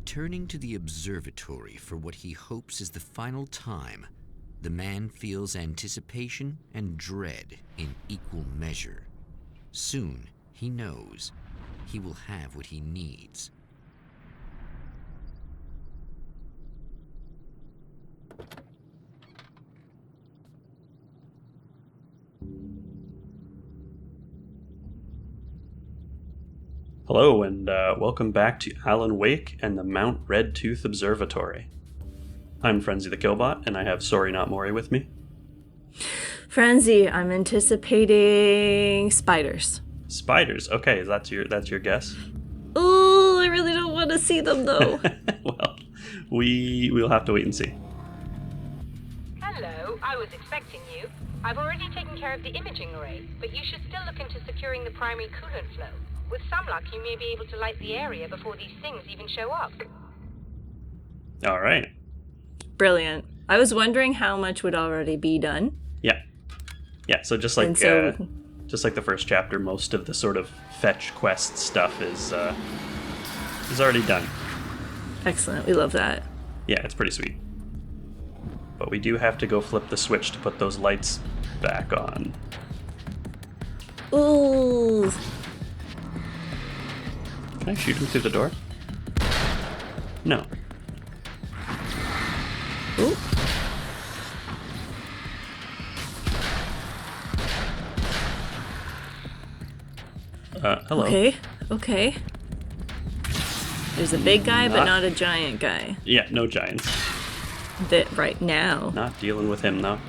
Returning to the observatory for what he hopes is the final time, the man feels anticipation and dread in equal measure. Soon, he knows he will have what he needs. Hello, and welcome back to Alan Wake and the Mount Redtooth Observatory. I'm Frenzy the Killbot, and I have Sorry Not Mori with me. Frenzy, I'm anticipating spiders. Spiders. Okay, that's your guess. Oh, I really don't want to see them though. Well, we'll have to wait and see. Hello, I was expecting you. I've already taken care of the imaging array, but you should still look into securing the primary coolant flow. With some luck, you may be able to light the area before these things even show up. All right. Brilliant. I was wondering how much would already be done. Yeah. So just like the first chapter, most of the sort of fetch quest stuff is already done. Excellent. We love that. Yeah, it's pretty sweet. But we do have to go flip the switch to put those lights back on. Ooh. Can I shoot him through the door? No. Ooh. Hello. Okay. There's a big guy, but not a giant guy. Yeah, no giants. That right now. Not dealing with him, though.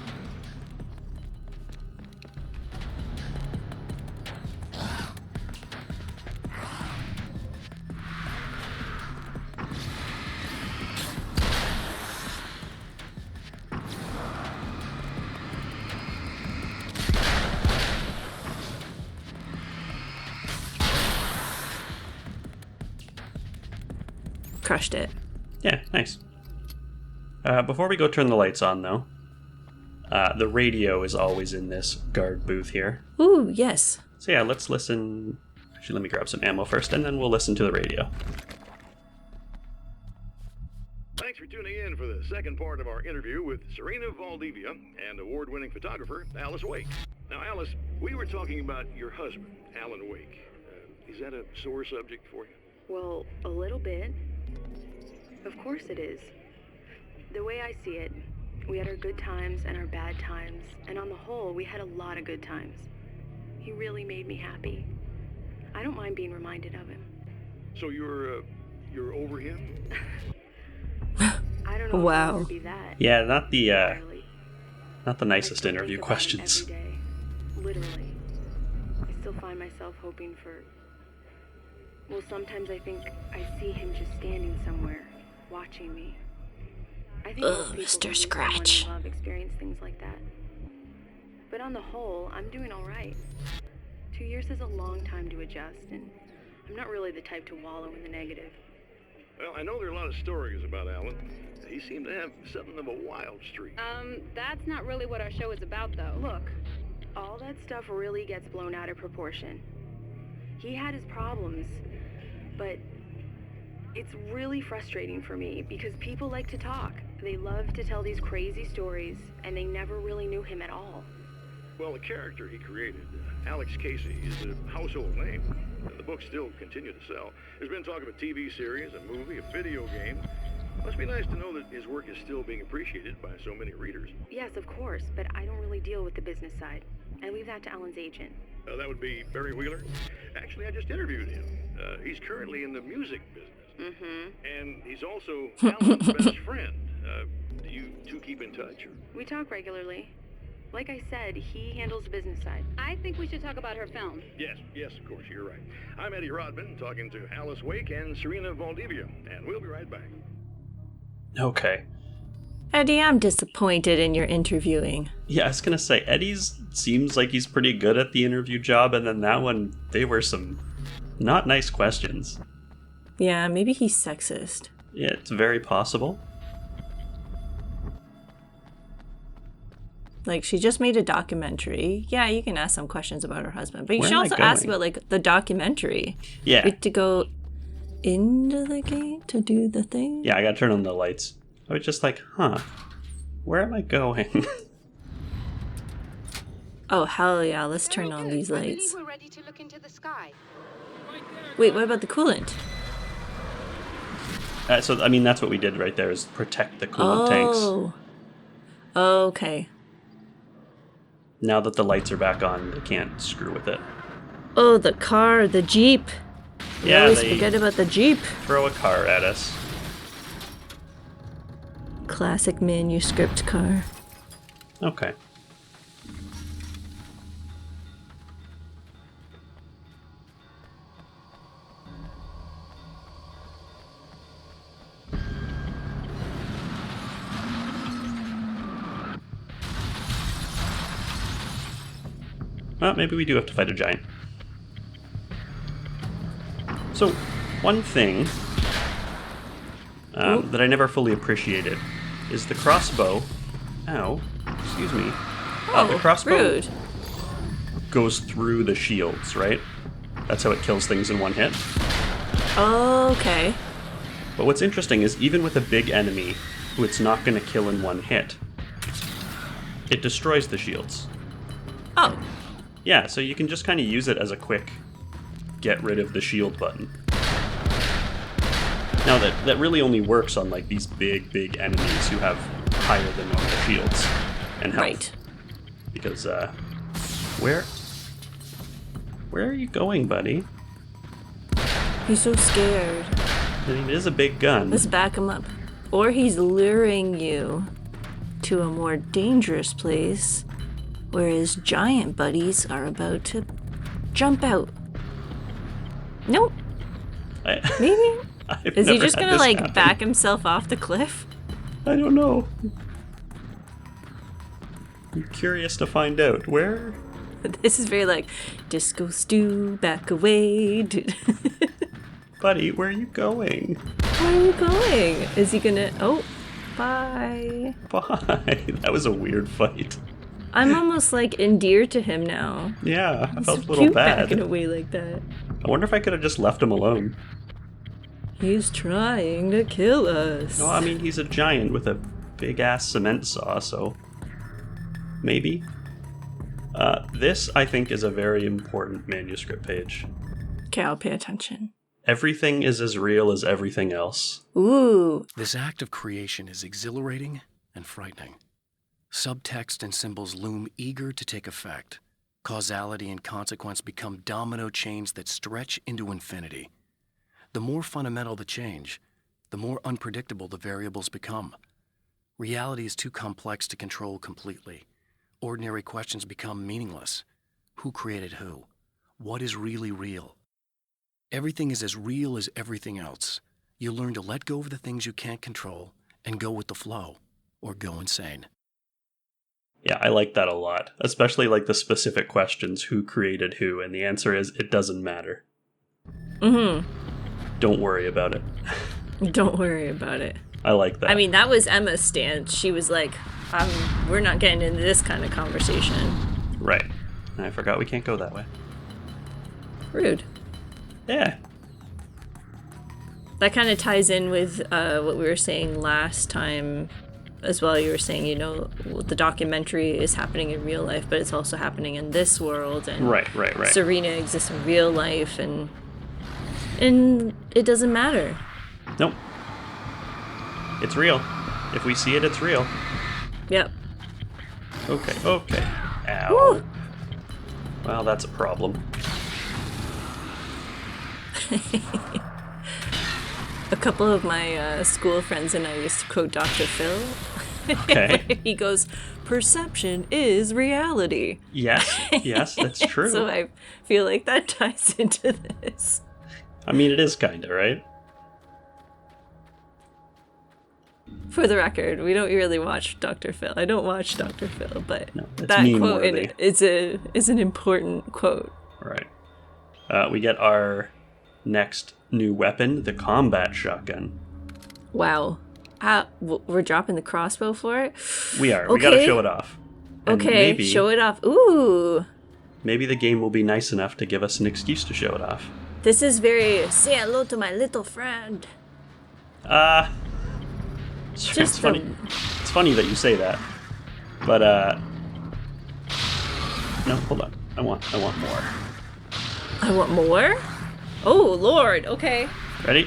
Crushed it. Yeah, nice. Before we go turn the lights on, though, the radio is always in this guard booth here. Ooh, yes. So yeah, let's listen. Actually, let me grab some ammo first, and then we'll listen to the radio. Thanks for tuning in for the second part of our interview with Serena Valdivia and award-winning photographer Alice Wake. Now, Alice, we were talking about your husband, Alan Wake. Is that a sore subject for you? Well, a little bit. Of course it is. The way I see it, we had our good times and our bad times, and on the whole, we had a lot of good times. He really made me happy. I don't mind being reminded of him. So you're over him? I don't know if I'll ever be that. Yeah, not the nicest I still interview think about him questions. every day. Literally. I still find myself hoping for... Well, sometimes I think I see him just standing somewhere, watching me. I think most people Mr. who lose Scratch. someone they love experience things like that. But on the whole, I'm doing all right. 2 years is a long time to adjust, and I'm not really the type to wallow in the negative. Well, I know there are a lot of stories about Alan. He seemed to have something of a wild streak. That's not really what our show is about, though. Look, all that stuff really gets blown out of proportion. He had his problems, but it's really frustrating for me because people like to talk. They love to tell these crazy stories, and they never really knew him at all. Well, the character he created, Alex Casey, is a household name. The books still continue to sell. There's been talk of a TV series, a movie, a video game. Must be nice to know that his work is still being appreciated by so many readers. Yes, of course, but I don't really deal with the business side. I leave that to Alan's agent. That would be Barry Wheeler. Actually, I just interviewed him. He's currently in the music business. Mm-hmm. And he's also Alan's best friend. Do you two keep in touch? Or? We talk regularly. Like I said, he handles the business side. I think we should talk about her film. Yes, of course, you're right. I'm Eddie Rodman, talking to Alice Wake and Serena Valdivia, and we'll be right back. Okay. Eddie, I'm disappointed in your interviewing. Yeah, I was gonna say, Eddie's seems like he's pretty good at the interview job, and then that one, they were some not nice questions. Yeah, maybe he's sexist. Yeah, it's very possible. Like, she just made a documentary. Yeah, you can ask some questions about her husband, but you Where should am I also ask going? about, like, the documentary. Yeah. We have to go... into the gate to do the thing? Yeah, I gotta turn on the lights. I was just like, huh, where am I going? Oh, hell yeah, let's turn on these I believe lights. we're ready to look into the sky. Wait, what about the coolant? So, I mean, that's what we did right there, is protect the coolant tanks. Oh. Okay. Now that the lights are back on, they can't screw with it. Oh, the car, the Jeep. We Yeah, always they forget about the Jeep. throw a car at us. Classic manuscript car. Okay. Well, maybe we do have to fight a giant. So, one thing that I never fully appreciated is the crossbow. Ow, excuse me. The crossbow Rude. goes through the shields, right? That's how it kills things in one hit. Okay. But what's interesting is even with a big enemy who it's not going to kill in one hit, it destroys the shields. Oh. Yeah, so you can just kind of use it as a quick get rid of the shield button. Now that really only works on like these big enemies who have higher than normal shields and health. Right. Because where are you going, buddy? He's so scared. I mean, it is a big gun. Let's back him up. Or he's luring you to a more dangerous place where his giant buddies are about to jump out. Nope. Maybe? Is he just gonna like back himself off the cliff? I don't know. I'm curious to find out. Where? This is very like disco stew, back away. Dude. Buddy, where are you going? Where are you going? Is he gonna? Oh, bye. Bye. That was a weird fight. I'm almost like endeared to him now. Yeah, I felt So a little cute bad. backing away like that. I wonder if I could have just left him alone. He's trying to kill us. No, I mean, he's a giant with a big-ass cement saw, so maybe. This, I think, is a very important manuscript page. Okay, I'll pay attention. Everything is as real as everything else. Ooh. This act of creation is exhilarating and frightening. Subtext and symbols loom eager to take effect. Causality and consequence become domino chains that stretch into infinity. The more fundamental the change, the more unpredictable the variables become. Reality is too complex to control completely. Ordinary questions become meaningless. Who created who? What is really real? Everything is as real as everything else. You learn to let go of the things you can't control and go with the flow, or go insane. Yeah, I like that a lot. Especially like the specific questions, who created who, and the answer is, it doesn't matter. Mm-hmm. Don't worry about it. Don't worry about it. I like that. I mean, that was Emma's stance. She was like, we're not getting into this kind of conversation. Right. I forgot we can't go that way. Rude. Yeah. That kind of ties in with what we were saying last time as well. You were saying, you know, the documentary is happening in real life, but it's also happening in this world. And Right. Serena exists in real life, and it doesn't matter. Nope. It's real. If we see it, it's real. Yep. Okay. Ow. Woo! Well, that's a problem. A couple of my school friends and I used to quote Dr. Phil. Okay. He goes, "Perception is reality." Yes, that's true. So I feel like that ties into this. I mean, it is kinda, right? For the record, we don't really watch Dr. Phil. I don't watch Dr. Phil, but No, it's that quote in meme-worthy. it is an important quote. Right. We get our next new weapon, the combat shotgun. Wow. We're dropping the crossbow for it? We are. We gotta Okay. show it off. And Okay, show it off. Ooh. Maybe the game will be nice enough to give us an excuse to show it off. This is very say hello to my little friend. It's Just funny. It's funny that you say that, but no, hold on. I want more. I want more? Oh, Lord. Okay. Ready?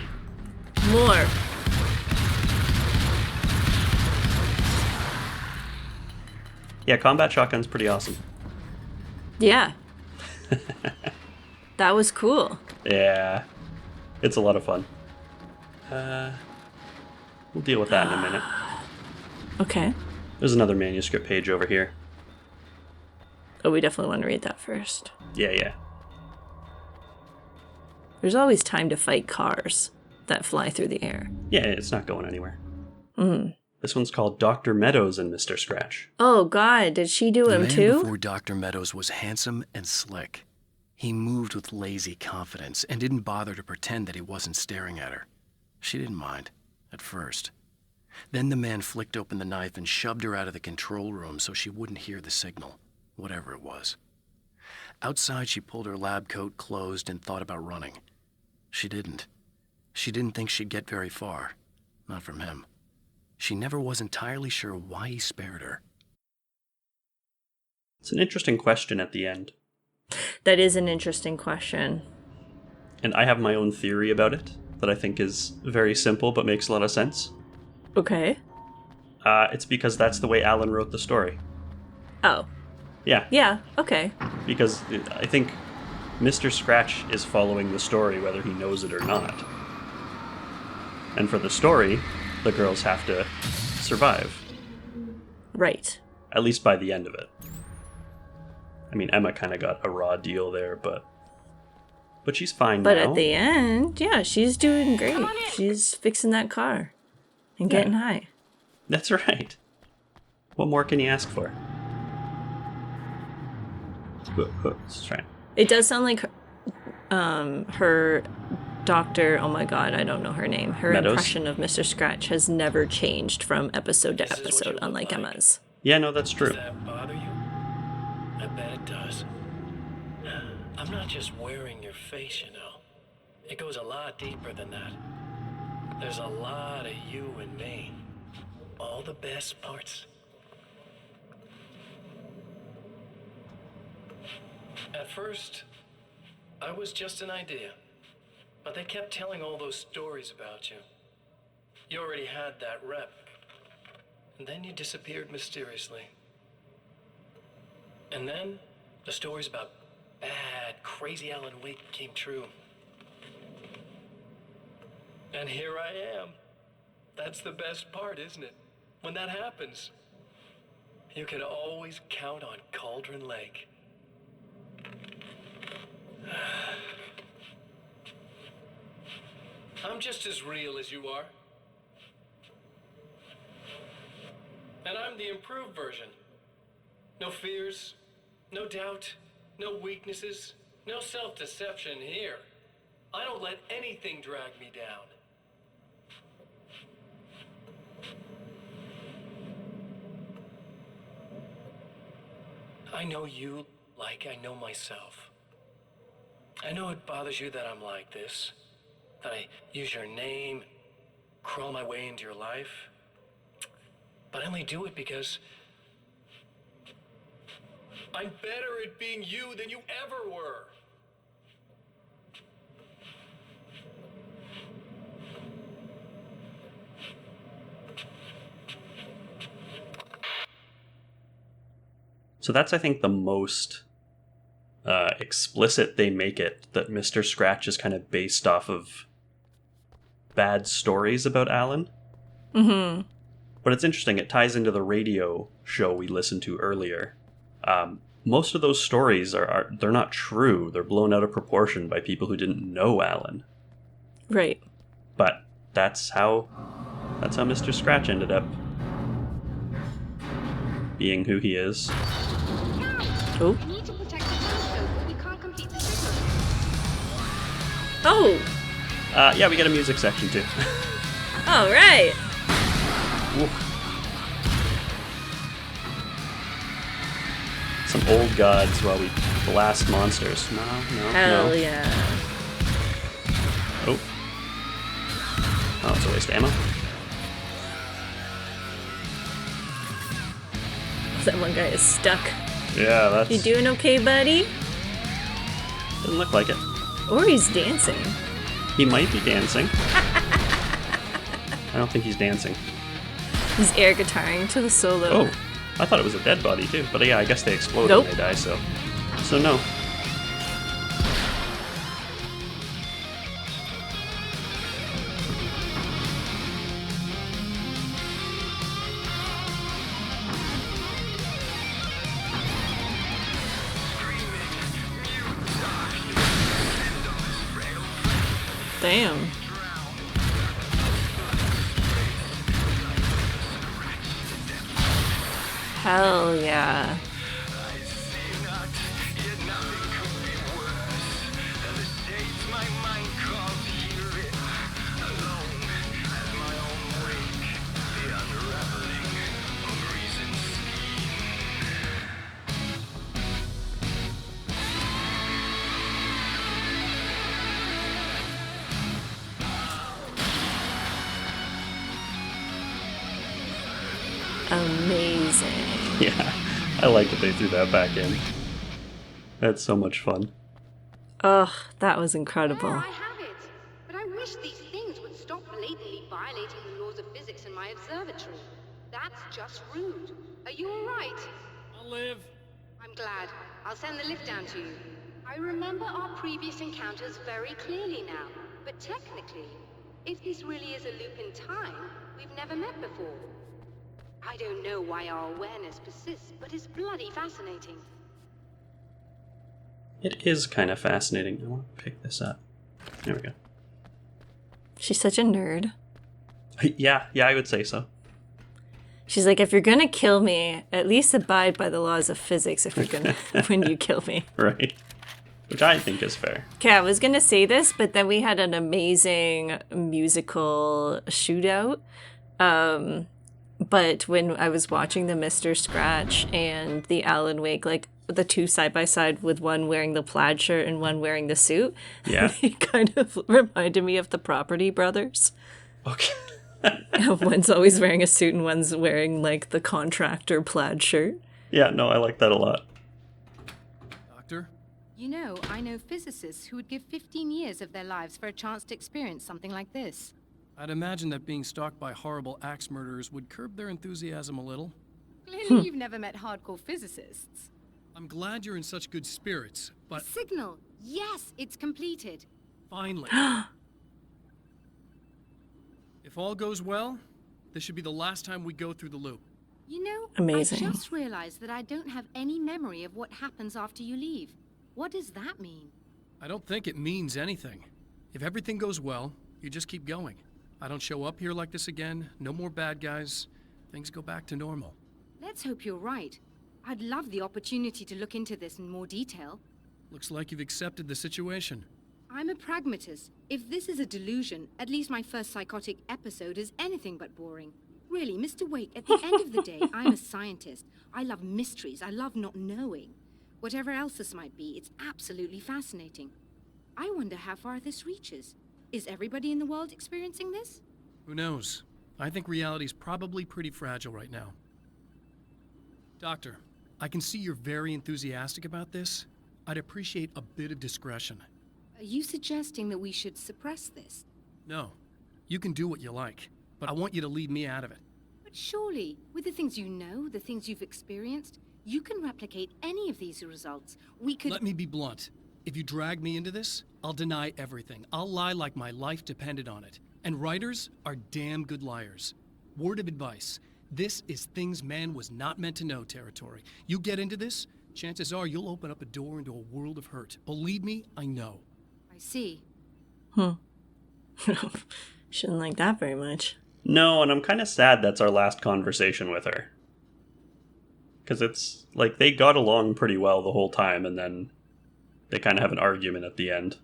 More. Yeah, combat shotgun's pretty awesome. Yeah. That was cool. Yeah, it's a lot of fun. We'll deal with that in a minute. Okay. There's another manuscript page over here. Oh, we definitely want to read that first. Yeah. There's always time to fight cars that fly through the air. Yeah, it's not going anywhere. This one's called Dr. Meadows and Mr. Scratch. Oh, God. Did she do The him man too? before Dr. Meadows was handsome and slick. He moved with lazy confidence and didn't bother to pretend that he wasn't staring at her. She didn't mind, at first. Then the man flicked open the knife and shoved her out of the control room so she wouldn't hear the signal, whatever it was. Outside, she pulled her lab coat closed and thought about running. She didn't. She didn't think she'd get very far. Not from him. She never was entirely sure why he spared her. It's an interesting question at the end. That is an interesting question. And I have my own theory about it that I think is very simple but makes a lot of sense. Okay. It's because that's the way Alan wrote the story. Oh. Yeah, Yeah, okay. because I think Mr. Scratch is following the story whether he knows it or not. And for the story, the girls have to survive, Right. at least by the end of it. I mean, Emma kind of got a raw deal there, but she's fine But now. at the end, yeah, she's doing great. She's fixing that car and getting high. That's right. What more can you ask for? Let's try. It does sound like her doctor, oh my god, I don't know her name. Her Meadows? impression of Mr. Scratch has never changed from episode to This is what you episode, look unlike like. Emma's. Yeah, no, that's true. Does that bother you? I bet it does. I'm not just wearing your face, you know. It goes a lot deeper than that. There's a lot of you and me. All the best parts. At first, I was just an idea. But they kept telling all those stories about you. You already had that rep. And then you disappeared mysteriously. And then the stories about bad, crazy Alan Wake came true. And here I am. That's the best part, isn't it? When that happens, you can always count on Cauldron Lake. I'm just as real as you are. And I'm the improved version. No fears, no doubt, no weaknesses, no self-deception here. I don't let anything drag me down. I know you like I know myself. I know it bothers you that I'm like this, that I use your name, crawl my way into your life. But I only do it because I'm better at being you than you ever were. So that's, I think, the most explicit they make it, that Mr. Scratch is kind of based off of bad stories about Alan. Mm-hmm. But it's interesting, it ties into the radio show we listened to earlier. Most of those stories they're not true. They're blown out of proportion by people who didn't know Alan. Right. But that's how Mr. Scratch ended up being who he is. Oh. We need to protect the telescope, but we can't complete the signal. Oh! Yeah, we got a music section too. All right. Some old gods while we blast monsters. No. Hell yeah. Oh, it's a waste of ammo. That one guy is stuck. Yeah, that's... You doing okay, buddy? Doesn't look like it. Or he's dancing. He might be dancing. I don't think he's dancing. He's air guitaring to the solo. Oh, I thought it was a dead body too. But yeah, I guess they explode Nope. when they die, so no. Damn. Hell yeah. Amazing. Yeah, I like that they threw that back in. That's so much fun. Ugh, that was incredible. There I have it. But I wish these things would stop blatantly violating the laws of physics in my observatory. That's just rude. Are you all right? I'll live. I'm glad. I'll send the lift down to you. I remember our previous encounters very clearly now. But technically, if this really is a loop in time, we've never met before. I don't know why our awareness persists, but it's bloody fascinating. It is kind of fascinating. I want to pick this up. There we go. She's such a nerd. Yeah, I would say so. She's like, if you're gonna kill me, at least abide by the laws of physics if you're gonna when you kill me. Right. Which I think is fair. Okay, I was gonna say this, but then we had an amazing musical shootout. But when I was watching the Mr. Scratch and the Alan Wake, like the two side by side with one wearing the plaid shirt and one wearing the suit, Yeah. it kind of reminded me of the Property Brothers. Okay. One's always wearing a suit and one's wearing like the contractor plaid shirt. Yeah, no, I like that a lot. Doctor? You know, I know physicists who would give 15 years of their lives for a chance to experience something like this. I'd imagine that being stalked by horrible axe murderers would curb their enthusiasm a little. Clearly you've never met hardcore physicists. I'm glad you're in such good spirits, but Signal! Yes, it's completed. finally. If all goes well, this should be the last time we go through the loop. You know, Amazing. I just realized that I don't have any memory of what happens after you leave. What does that mean? I don't think it means anything. If everything goes well, you just keep going. I don't show up here like this again, no more bad guys. Things go back to normal. Let's hope you're right. I'd love the opportunity to look into this in more detail. Looks like you've accepted the situation. I'm a pragmatist. If this is a delusion, at least my first psychotic episode is anything but boring. Really, Mr. Wake, at the end of the day, I'm a scientist. I love mysteries. I love not knowing. Whatever else this might be, it's absolutely fascinating. I wonder how far this reaches. Is everybody in the world experiencing this? Who knows? I think reality's probably pretty fragile right now. Doctor, I can see you're very enthusiastic about this. I'd appreciate a bit of discretion. Are you suggesting that we should suppress this? No, you can do what you like, but I want you to leave me out of it. But surely, with the things you know, the things you've experienced, you can replicate any of these results. We could... Let me be blunt. If you drag me into this, I'll deny everything. I'll lie like my life depended on it. And writers are damn good liars. Word of advice. This is things man was not meant to know territory. You get into this, chances are you'll open up a door into a world of hurt. Believe me, I know. I see. Shouldn't like that very much. No, and I'm kind of sad that's our last conversation with her. Because it's like they got along pretty well the whole time, and then they kind of have an argument at the end.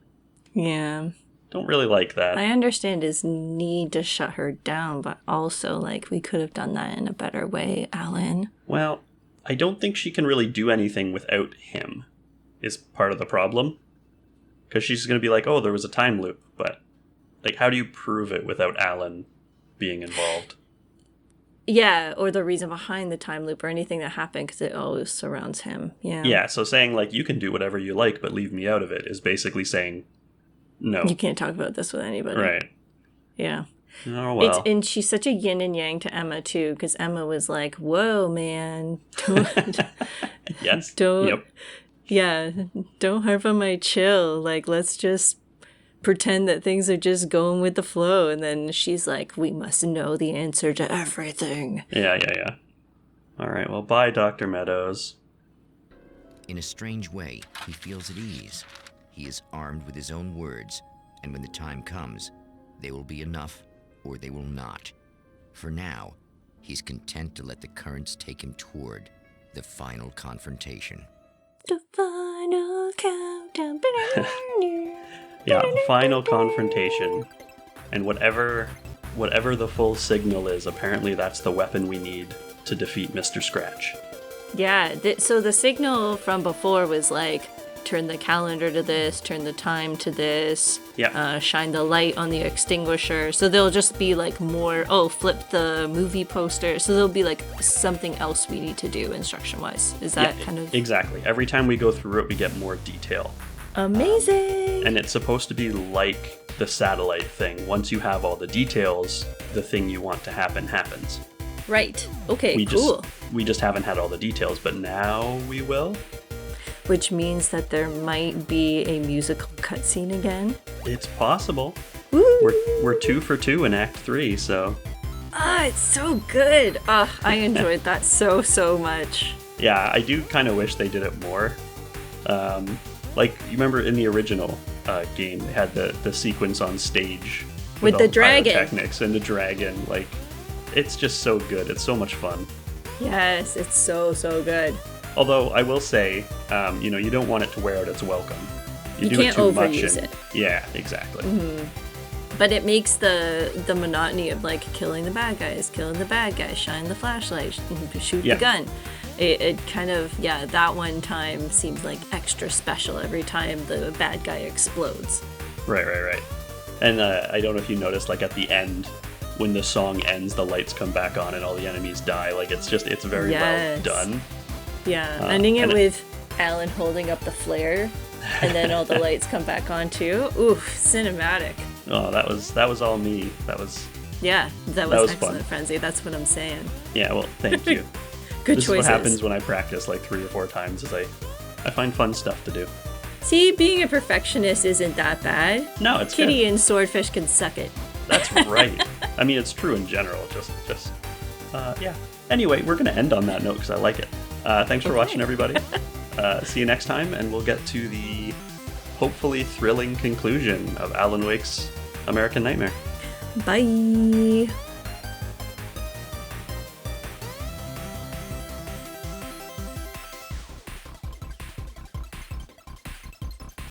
Yeah. Don't really like that. I understand his need to shut her down, but also, like, we could have done that in a better way, Alan. Well, I don't think she can really do anything without him, is part of the problem. Because she's going to be like, oh, there was a time loop, but like, how do you prove it without Alan being involved? Yeah, or the reason behind the time loop or anything that happened, because it always surrounds him. Yeah. Yeah, so saying, like, you can do whatever you like, but leave me out of it is basically saying, no. You can't talk about this with anybody. Right. Yeah. Oh, well. And she's such a yin and yang to Emma, too, because Emma was like, whoa, man. Don't, Yes. don't, Yep. yeah, don't harp on my chill. Like, let's just pretend that things are just going with the flow. And then she's like, we must know the answer to everything. Yeah. All right, well, bye, Dr. Meadows. In a strange way, he feels at ease. He is armed with his own words, and when the time comes, they will be enough or they will not. For now, he's content to let the currents take him toward the final confrontation. The final countdown. Yeah, final confrontation. And whatever the full signal is, apparently that's the weapon we need to defeat Mr. Scratch. Yeah, so the signal from before was like, turn the calendar to this, turn the time to this, shine the light on the extinguisher. So there'll just be like more, flip the movie poster. So there'll be like something else we need to do instruction-wise. Is that kind of... Exactly. Every time we go through it, we get more detail. Amazing! And it's supposed to be like the satellite thing. Once you have all the details, the thing you want to happen happens. Right. Okay, cool. We just haven't had all the details, but now we will. Which means that there might be a musical cutscene again. It's possible. Woo! We're 2 for 2 in Act 3, so... It's so good! I enjoyed that so much. Yeah, I do kind of wish they did it more. Like, you remember in the original game, they had the sequence on stage with the dragon. Pyrotechnics and the dragon. Like, it's just so good. It's so much fun. Yes, it's so good. Although, I will say, you don't want it to wear out its welcome. You do can't it too overuse much. it. Yeah, exactly. Mm-hmm. But it makes the monotony of, like, killing the bad guys, shine the flashlight, shoot the gun. It kind of, that one time seems like extra special every time the bad guy explodes. Right. And I don't know if you noticed, like, at the end, when the song ends, the lights come back on and all the enemies die. Like, it's very well done. Yeah, ending it with Alan holding up the flare, and then all the lights come back on too. Oof, cinematic. Oh, that was all me. That was excellent, fun. Frenzy. That's what I'm saying. Yeah, well, thank you. Good this choices. Is what happens when I practice like 3 or 4 times. Is I find fun stuff to do. See, being a perfectionist isn't that bad. No, it's Kitty good. and Swordfish can suck it. That's right. I mean, it's true in general. Just yeah. Anyway, we're gonna end on that note because I like it. Thanks for watching, everybody. See you next time, and we'll get to the hopefully thrilling conclusion of Alan Wake's American Nightmare. Bye.